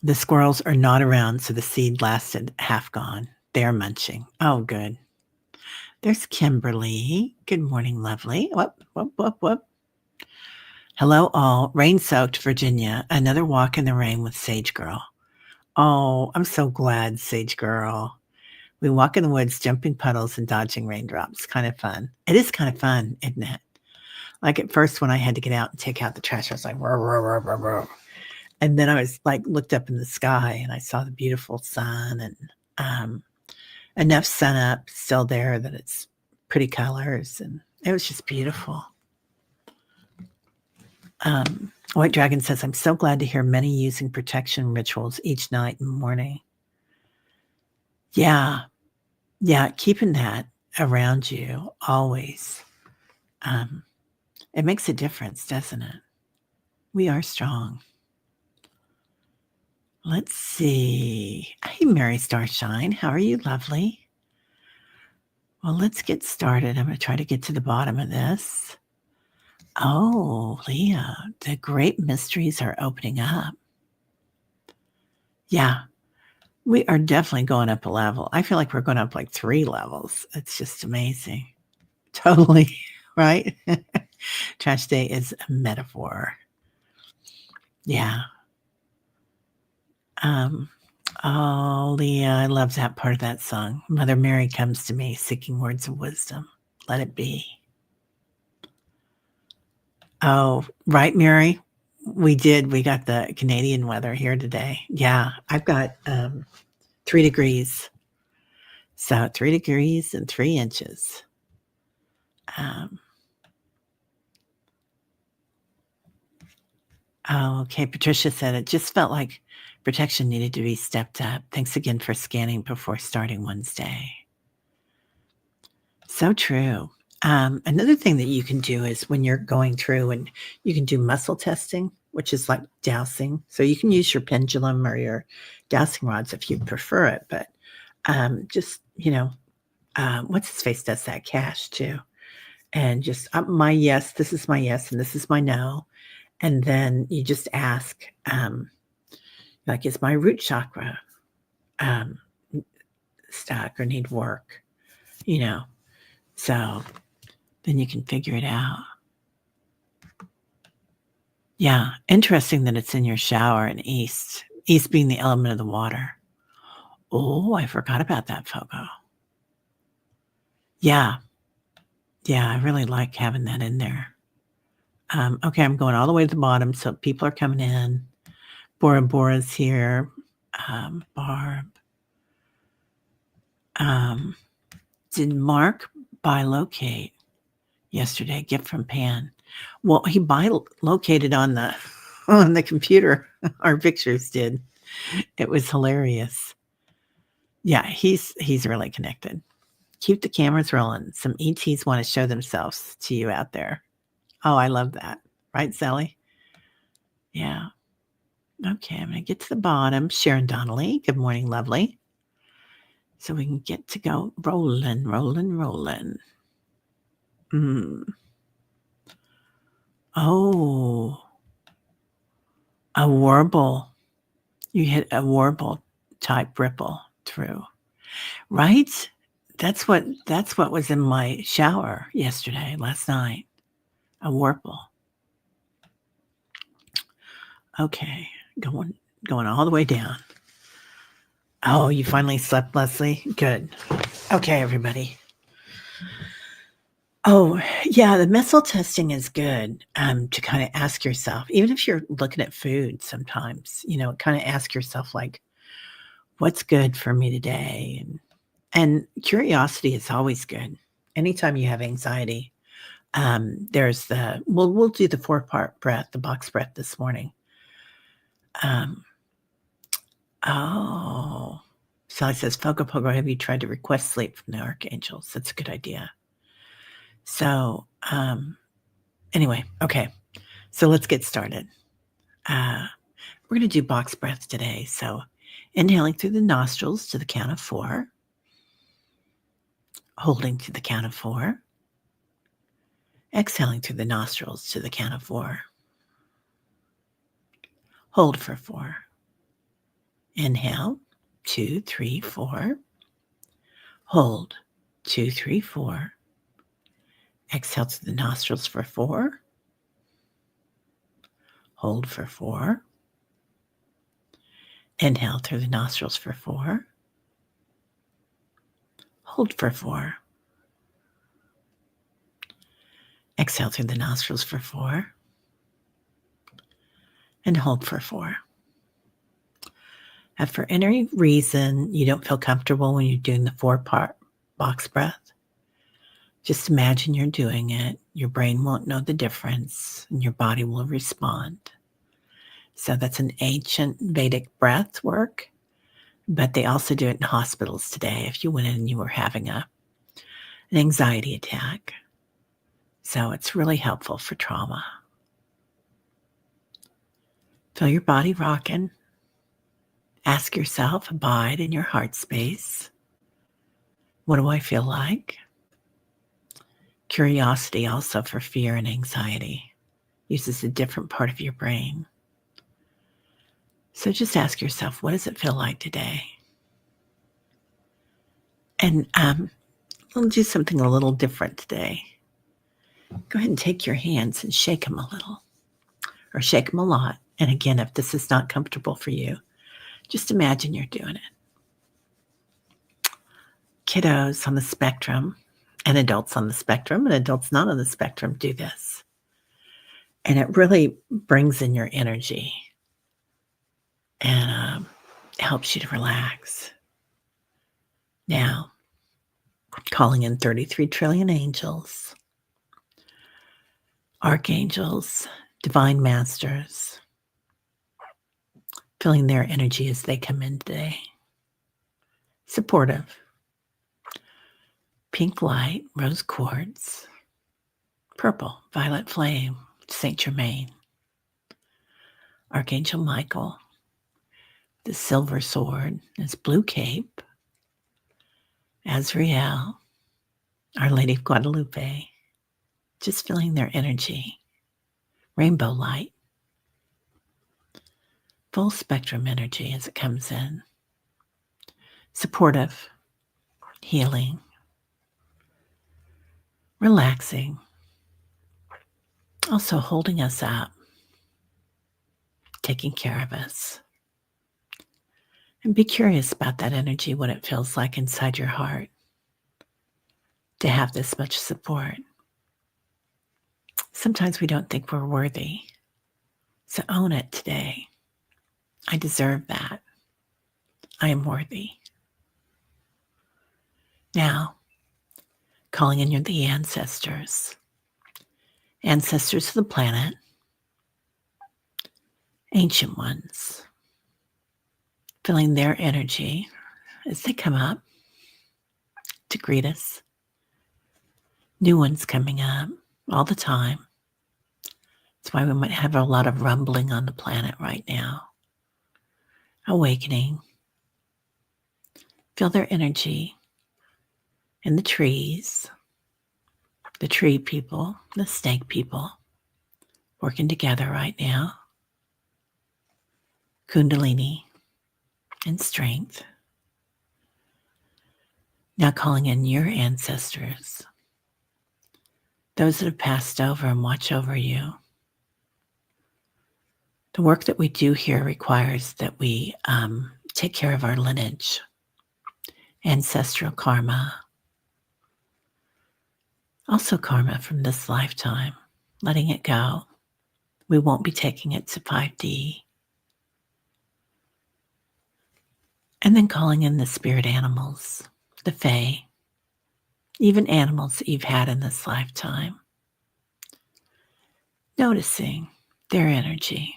the squirrels are not around, so the seed lasted half gone. They're munching. Oh, good. There's Kimberly. Good morning, lovely. Whoop, whoop, whoop, whoop. Hello, all. Rain-soaked Virginia. Another walk in the rain with Sage Girl. Oh, I'm so glad, Sage Girl. We walk in the woods, jumping puddles and dodging raindrops. Kind of fun. It is kind of fun, isn't it? Like at first when I had to get out and take out the trash, I was like, "Roar, roar, roar, roar, roar." And then I was like, looked up in the sky and I saw the beautiful sun and enough sun up still there that it's pretty colors. And it was just beautiful. White Dragon says, I'm so glad to hear many using protection rituals each night and morning. Yeah. Yeah. Keeping that around you always. It makes a difference, doesn't it? We are strong. Let's see. Hey, Mary Starshine. How are you, lovely? Well, let's get started. I'm going to try to get to the bottom of this. Oh, Leah, the great mysteries are opening up. Yeah, we are definitely going up a level. I feel like we're going up like 3 levels. It's just amazing. Totally, right? Trash day is a metaphor. Yeah. Oh, Leah, I love that part of that song. Mother Mary comes to me seeking words of wisdom. Let it be. Oh, right, Mary? We did. We got the Canadian weather here today. Yeah, I've got 3 degrees. So 3 degrees and 3 inches. Okay, Patricia said it just felt like protection needed to be stepped up. Thanks again for scanning before starting Wednesday. So true. Another thing that you can do is when you're going through and you can do muscle testing, which is like dowsing. So you can use your pendulum or your dowsing rods if you prefer it. But just, what's his face does that, Cash too. And just my yes, this is my yes, and this is my no. And then you just ask, like, is my root chakra stuck or need work, you know. So then you can figure it out. Yeah, interesting that it's in your shower in East. East being the element of the water. Oh, I forgot about that photo. Yeah. Yeah, I really like having that in there. Okay, I'm going all the way to the bottom, so people are coming in. Bora Bora's here. Barb. Did Mark bilocate yesterday? Gift from Pan. Well, he bilocated on the on the computer. Our pictures did. It was hilarious. Yeah, he's really connected. Keep the cameras rolling. Some ETs want to show themselves to you out there. Oh, I love that. Right, Sally? Yeah. Okay, I'm going to get to the bottom. Sharon Donnelly. Good morning, lovely. So we can get to go rolling, rolling, rolling. Oh, a warble. You hit a warble type ripple through, right? That's what was in my shower last night. A warble. Okay, going all the way down. Oh, you finally slept, Leslie? Good. Okay, everybody. Oh, yeah, the missile testing is good, to kinda ask yourself, even if you're looking at food sometimes, kinda ask yourself, like, "What's good for me today?" And curiosity is always good. Anytime you have anxiety, there's we'll do the 4-part breath, the box breath this morning. Um, oh, Sally says, "Fogo Pogo, have you tried to request sleep from the archangels?" That's a good idea. So, anyway, okay. So let's get started. We're going to do box breath today. So inhaling through the nostrils to the count of 4, holding to the count of 4, exhaling through the nostrils to the count of 4, hold for 4, inhale, 2, 3, 4, hold, 2, 3, 4, exhale through the nostrils for 4, hold for 4, inhale through the nostrils for 4, hold for 4, exhale through the nostrils for 4, and hold for 4. If for any reason you don't feel comfortable when you're doing the 4-part box breath, just imagine you're doing it. Your brain won't know the difference, and your body will respond. So that's an ancient Vedic breath work, but they also do it in hospitals today if you went in and you were having an anxiety attack. So it's really helpful for trauma. Feel your body rocking. Ask yourself, abide in your heart space. What do I feel like? Curiosity also for fear and anxiety uses a different part of your brain. So just ask yourself, what does it feel like today? And we'll do something a little different today. Go ahead and take your hands and shake them a little, or shake them a lot. And again, if this is not comfortable for you, just imagine you're doing it. Kiddos on the spectrum and adults on the spectrum and adults not on the spectrum do this. And it really brings in your energy and helps you to relax. Now, calling in 33 trillion angels, archangels, divine masters, feeling their energy as they come in today. Supportive. Pink light, rose quartz, purple, violet flame, Saint Germain. Archangel Michael, the silver sword, his blue cape. Azrael, Our Lady of Guadalupe, just feeling their energy. Rainbow light, full spectrum energy as it comes in. Supportive, healing, relaxing, also holding us up, taking care of us. And be curious about that energy, what it feels like inside your heart to have this much support. Sometimes we don't think we're worthy. So own it today. I deserve that. I am worthy. Now, calling in the ancestors of the planet, ancient ones, feeling their energy as they come up to greet us. New ones coming up all the time. That's why we might have a lot of rumbling on the planet right now. Awakening. Feel their energy in the trees, the tree people, the snake people, working together right now. Kundalini and strength. Now calling in your ancestors, those that have passed over and watch over you. The work that we do here requires that we take care of our lineage, ancestral karma, also karma from this lifetime, letting it go. We won't be taking it to 5D. And then calling in the spirit animals, the fae, even animals that you've had in this lifetime. Noticing their energy,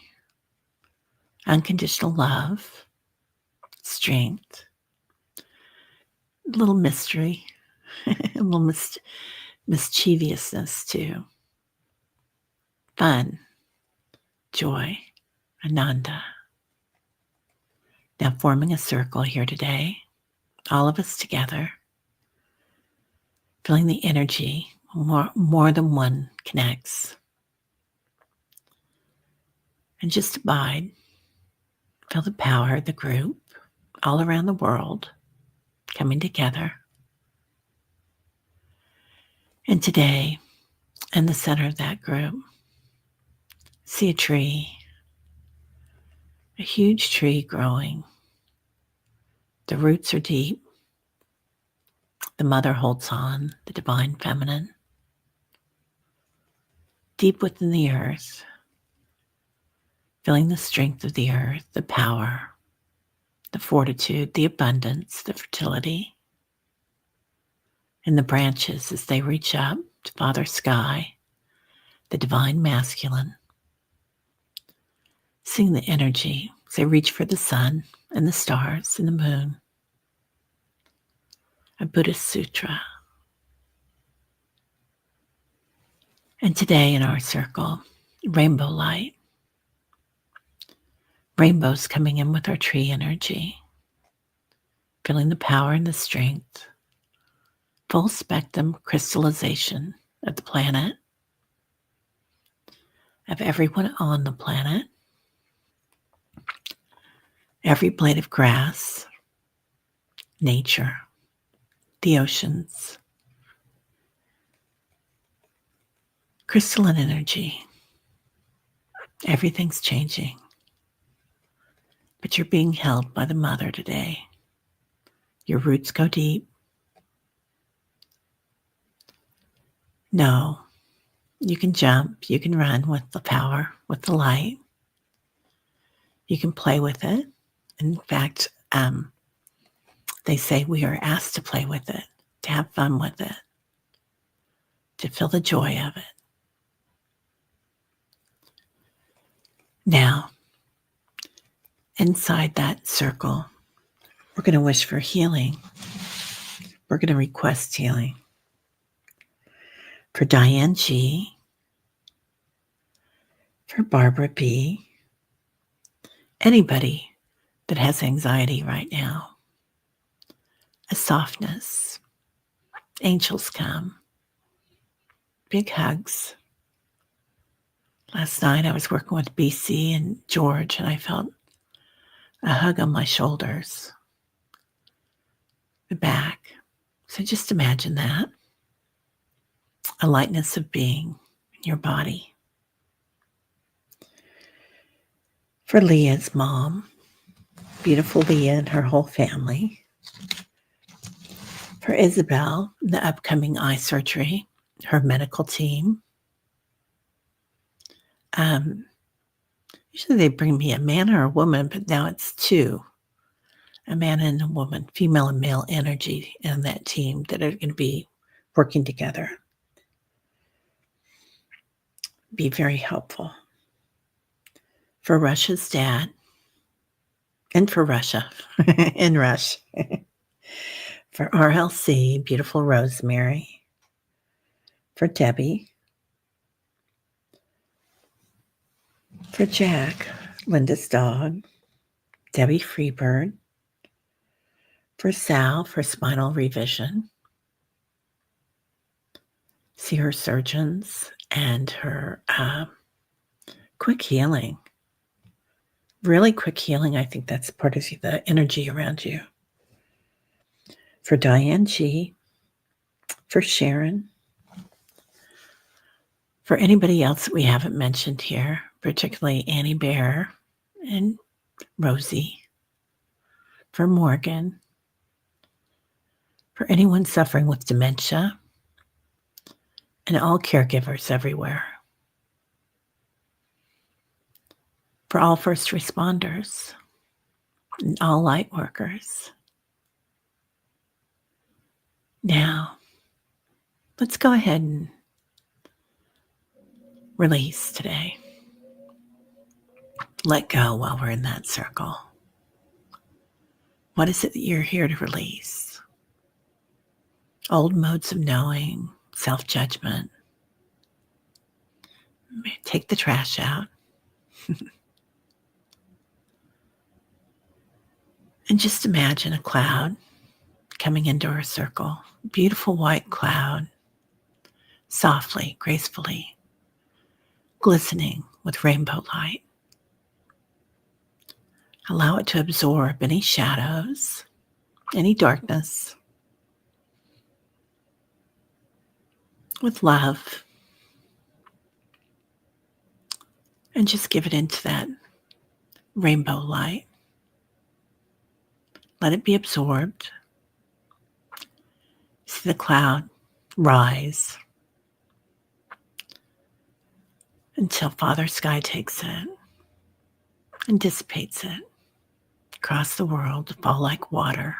unconditional love, strength, a little mystery, a little mischievousness too. Fun, joy, Ananda. Now forming a circle here today, all of us together, feeling the energy, more than one connects. And just abide, feel the power of the group all around the world coming together. And today, in the center of that group, see a tree, a huge tree growing. The roots are deep. The mother holds on, the divine feminine, deep within the earth, feeling the strength of the earth, the power, the fortitude, the abundance, the fertility, and the branches as they reach up to Father Sky, the divine masculine, seeing the energy as they reach for the sun and the stars and the moon. A Buddhist sutra. And today in our circle, rainbow light. Rainbows coming in with our tree energy, feeling the power and the strength, full spectrum crystallization of the planet, of everyone on the planet, every blade of grass, nature, the oceans, crystalline energy. Everything's changing, but you're being held by the mother today. Your roots go deep. No, you can jump, you can run with the power, with the light. You can play with it. In fact, they say we are asked to play with it, to have fun with it, to feel the joy of it. Now, inside that circle, we're going to wish for healing. We're going to request healing for Diane G, for Barbara B, anybody that has anxiety right now. A softness. Angels come. Big hugs. Last night I was working with BC and George, and I felt a hug on my shoulders, the back, So just imagine that, a lightness of being in your body. For Leah's mom, beautiful Leah and her whole family. For Isabel, the upcoming eye surgery, her medical team. Usually they bring me a man or a woman, but now it's two, a man and a woman, female and male energy in that team that are going to be working together. Be very helpful. For Russia's dad, and for Russia, in Rush. For RLC, beautiful Rosemary. For Debbie. For Jack, Linda's dog. Debbie Freebird. For Sal, for spinal revision. See her surgeons and her quick healing. Really quick healing. I think that's part of the energy around you. For Diane G. For Sharon. For anybody else that we haven't mentioned here, particularly Annie Bear and Rosie. For Morgan. For anyone suffering with dementia. And all caregivers everywhere. For all first responders. And all light workers. Now, let's go ahead and release today. Let go while we're in that circle. What is it that you're here to release? Old modes of knowing, self-judgment. Take the trash out. And just imagine a cloud coming into our circle. Beautiful white cloud. Softly, gracefully, glistening with rainbow light. Allow it to absorb any shadows, any darkness, with love. And just give it into that rainbow light. Let it be absorbed. See the cloud rise until Father Sky takes it and dissipates it across the world to fall like water.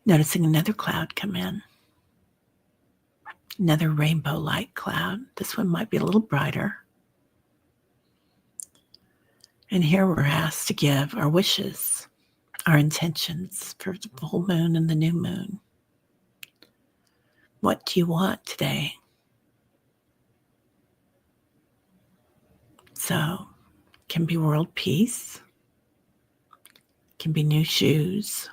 Noticing another cloud come in. Another rainbow light cloud. This one might be a little brighter. And here we're asked to give our wishes, our intentions for the full moon and the new moon. What do you want today? So, can be world peace, can be new shoes,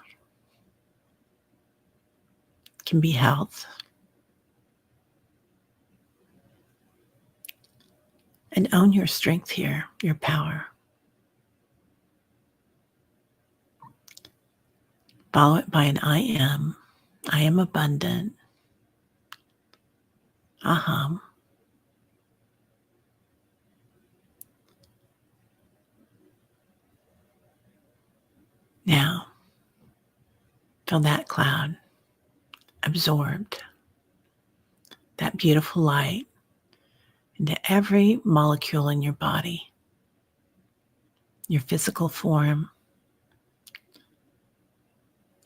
can be health. And own your strength here, your power. Follow it by an I am abundant, aham. Now, feel that cloud absorbed, that beautiful light into every molecule in your body, your physical form,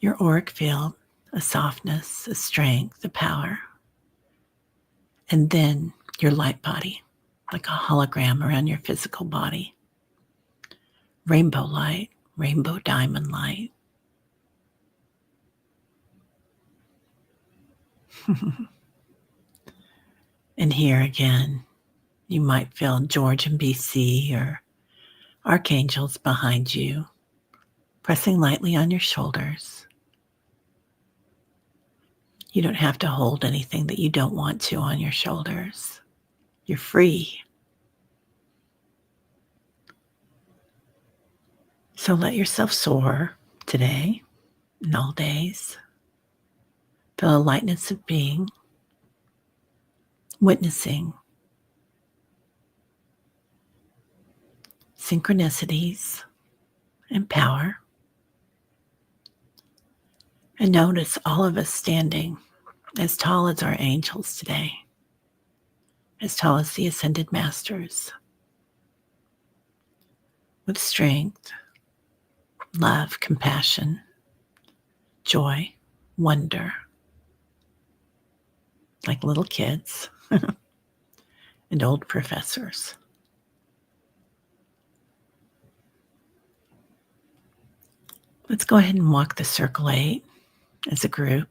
your auric field, a softness, a strength, a power, and then your light body, like a hologram around your physical body. Rainbow light, rainbow diamond light. And here again, you might feel George in BC or archangels behind you, pressing lightly on your shoulders. You don't have to hold anything that you don't want to on your shoulders. You're free. So let yourself soar today. in all days. Feel a lightness of being, witnessing synchronicities and power. And notice all of us standing as tall as our angels today, as tall as the ascended masters, with strength, love, compassion, joy, wonder, like little kids and old professors. Let's go ahead and walk the circle 8 as a group,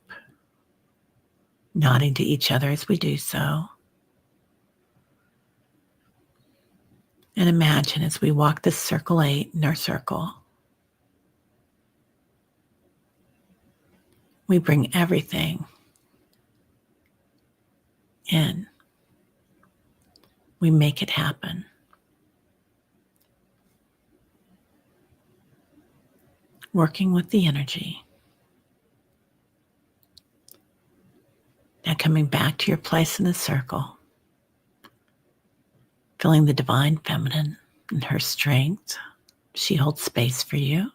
nodding to each other as we do so. And imagine as we walk this circle 8 in our circle, we bring everything in. We make it happen. Working with the energy. Now coming back to your place in the circle, feeling the divine feminine and her strength. She holds space for you.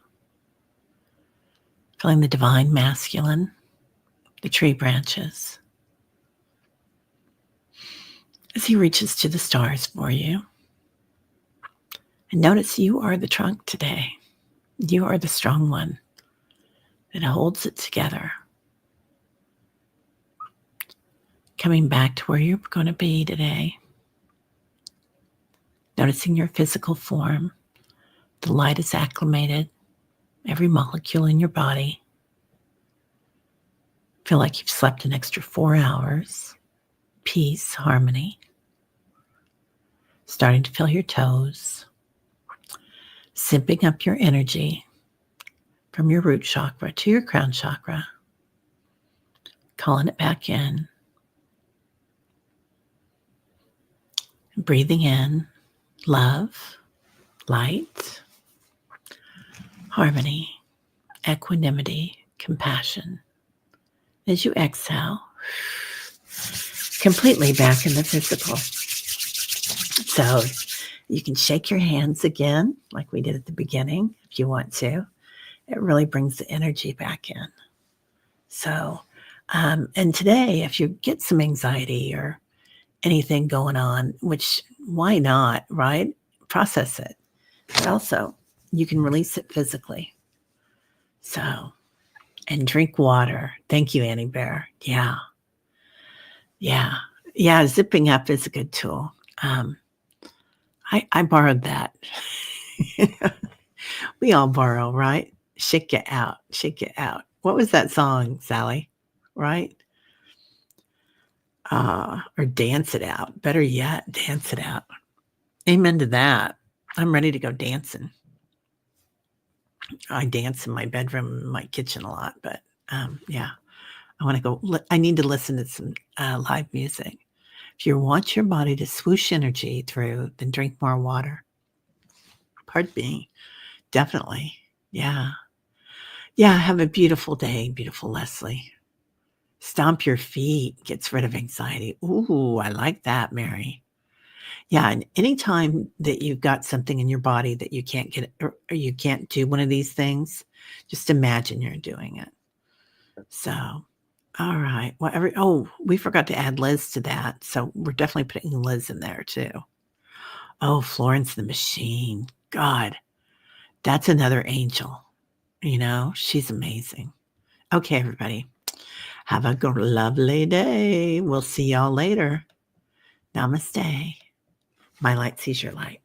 Feeling the divine masculine, the tree branches, as he reaches to the stars for you. And notice you are the trunk today. You are the strong one that holds it together. Coming back to where you're going to be today. Noticing your physical form. The light is acclimated. Every molecule in your body. Feel like you've slept an extra 4 hours. Peace, harmony. Starting to feel your toes. Zipping up your energy from your root chakra to your crown chakra. Calling it back in. Breathing in love, light, harmony, equanimity, compassion. As you exhale, completely back in the physical. So you can shake your hands again, like we did at the beginning, if you want to. It really brings the energy back in. So, and today, if you get some anxiety or anything going on, which why not, right? Process it. But also, you can release it physically. So, and drink water. Thank you, Annie Bear. Yeah. Zipping up is a good tool. I borrowed that. We all borrow, right? Shake it out. Shake it out. What was that song, Sally? Right? Or dance it out. Better yet, dance it out. Amen to that. I'm ready to go dancing. I dance in my bedroom, in my kitchen a lot, but yeah, I want to go. I need to listen to some live music. If you want your body to swoosh energy through, then drink more water. Pardon me. Definitely. Yeah. Have a beautiful day, beautiful Leslie. Stomp your feet, gets rid of anxiety. Ooh, I like that, Mary. Yeah, and anytime that you've got something in your body that you can't get or you can't do one of these things, just imagine you're doing it. So, all right. We forgot to add Liz to that. So we're definitely putting Liz in there too. Oh, Florence the Machine. God, that's another angel. She's amazing. Okay, everybody. Have a lovely day. We'll see y'all later. Namaste. My light sees your light.